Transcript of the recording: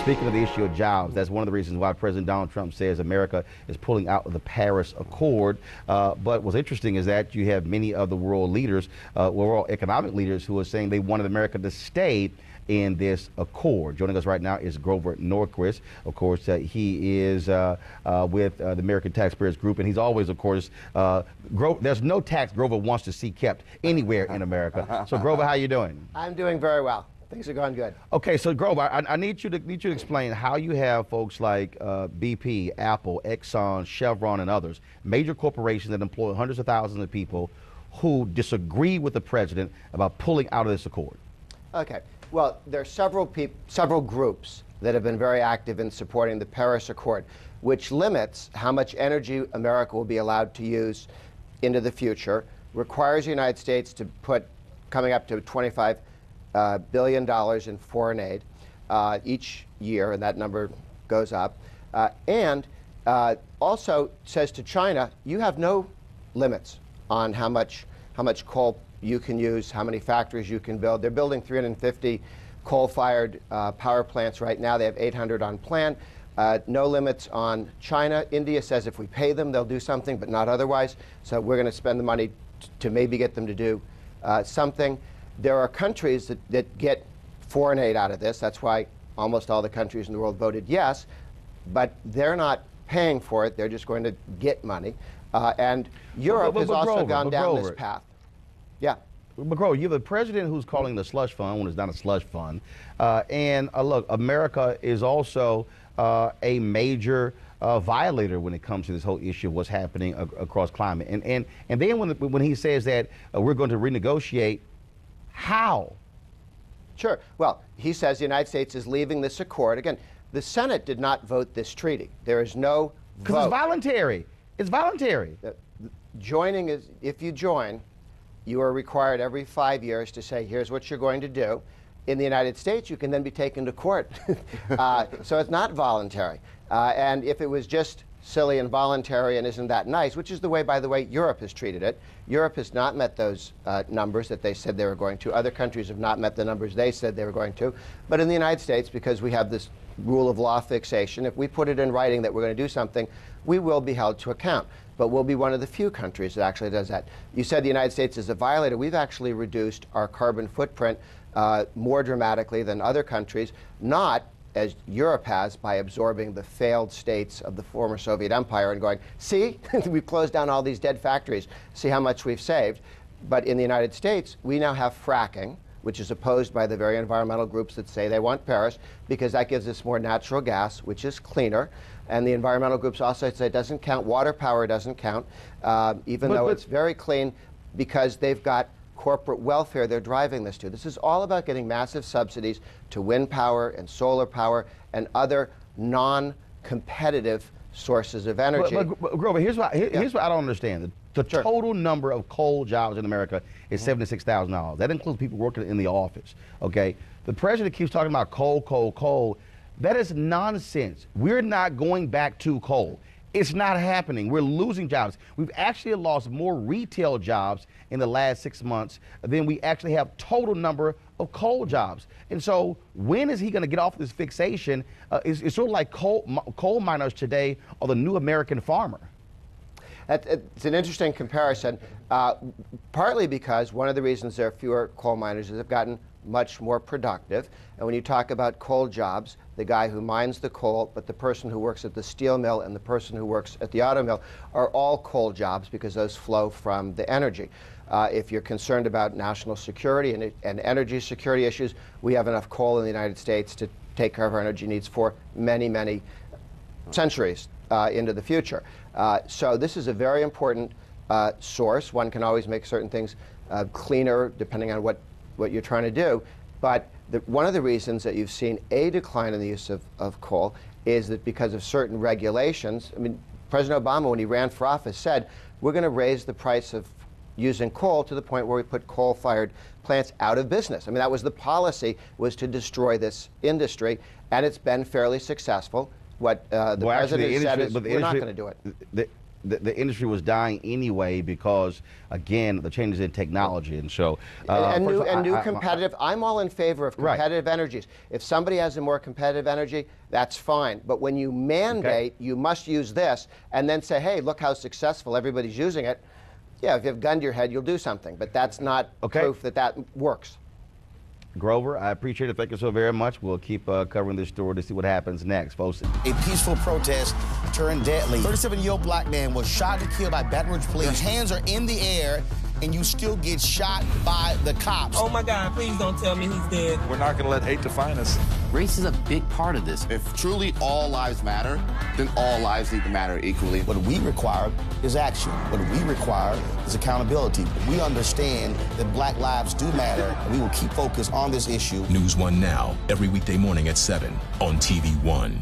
Speaking of the issue of jobs, that's one of the reasons why President Donald Trump says America is pulling out of the Paris Accord. But what's interesting is that you have many of the world leaders, world economic leaders, who are saying they wanted America to stay in this accord. Joining us right now is Grover Norquist. Of course, he is with the American Taxpayers Group, and he's always, of course, there's no tax Grover wants to see kept anywhere in America. So, Grover, how you doing? I'm doing very well. Things are going good. Okay, so Grover, I need you to explain how you have folks like BP, Apple, Exxon, Chevron, and others, major corporations that employ hundreds of thousands of people, who disagree with the president about pulling out of this accord. Okay. Well, there are several groups that have been very active in supporting the Paris Accord, which limits how much energy America will be allowed to use into the future, requires the United States to put coming up to $25 billion in foreign aid each year, and that number goes up, and also says to China, you have no limits on how much coal you can use, how many factories you can build. They're building 350 coal-fired power plants right now. They have 800 on plan. No limits on China. India says if we pay them, they'll do something, but not otherwise. So we're going to spend the money to maybe get them to do something. There are countries that get foreign aid out of this. That's why almost all the countries in the world voted yes, but they're not paying for it. They're just going to get money. And Europe has also gone down this path. Yeah. But Grover, you have a president who's calling the slush fund when it's not a slush fund. And look, America is also a major violator when it comes to this whole issue of what's happening across climate. And then when he says that we're going to renegotiate, how? Sure. Well, he says the United States is leaving this accord. Again, the Senate did not vote this treaty. There is no vote. Because it's voluntary. It's voluntary. Joining is, if you join, you are required every 5 years to say, here's what you're going to do. In the United States, you can then be taken to court. So it's not voluntary. And if it was just silly and voluntary and isn't that nice, which is the way, by the way, Europe has treated it. Europe has not met those numbers that they said they were going to. Other countries have not met the numbers they said they were going to. But in the United States, because we have this rule of law fixation, if we put it in writing that we're going to do something, we will be held to account. But we'll be one of the few countries that actually does that. You said the United States is a violator. We've actually reduced our carbon footprint more dramatically than other countries, not as Europe has by absorbing the failed states of the former Soviet Empire and going, see, we've closed down all these dead factories, see how much we've saved. But in the United States, we now have fracking, which is opposed by the very environmental groups that say they want Paris, because that gives us more natural gas, which is cleaner. And the environmental groups also say it doesn't count. Water power doesn't count, even though it's very clean, because they've got corporate welfare they're driving this to. This is all about getting massive subsidies to wind power and solar power and other non-competitive sources of energy. But Grover, here's what I don't understand. The total number of coal jobs in America is 76,000. That includes people working in the office, okay? The president keeps talking about coal, coal, coal. That is nonsense. We're not going back to coal. It's not happening. We're losing jobs. We've actually lost more retail jobs in the last 6 months than we actually have total number of coal jobs. And so when is he going to get off this fixation? It's sort of like coal miners today are the new American farmer. It's an interesting comparison, partly because one of the reasons there are fewer coal miners is they've gotten much more productive. And when you talk about coal jobs, the guy who mines the coal, but the person who works at the steel mill and the person who works at the auto mill are all coal jobs because those flow from the energy. If you're concerned about national security and energy security issues, we have enough coal in the United States to take care of our energy needs for many, many centuries into the future. So this is a very important source. One can always make certain things cleaner depending on what you're trying to do. But one of the reasons that you've seen a decline in the use of coal is that because of certain regulations. I mean, President Obama, when he ran for office, said, we're going to raise the price of using coal to the point where we put coal-fired plants out of business. I mean, that was the policy, was to destroy this industry, and it's been fairly successful. What the president said is, we're not going to do it. the industry was dying anyway because, again, the changes in technology. And so, new competitive. I'm all in favor of competitive energies. If somebody has a more competitive energy, that's fine. But when you mandate, you must use this, and then say, hey, look how successful everybody's using it. Yeah, if you have a gun to your head, you'll do something. But that's not proof that that works. Grover, I appreciate it. Thank you so very much. We'll keep covering this story to see what happens next, folks. A peaceful protest turned deadly. 37-year-old black man was shot and killed by Baton Rouge police. His hands are in the air, and you still get shot by the cops. Oh my God, please don't tell me he's dead. We're not going to let hate define us. Race is a big part of this. If truly all lives matter, then all lives need to matter equally. What we require is action. What we require is accountability. We understand that black lives do matter, and we will keep focused on this issue. NewsOne Now, every weekday morning at 7 on TV1.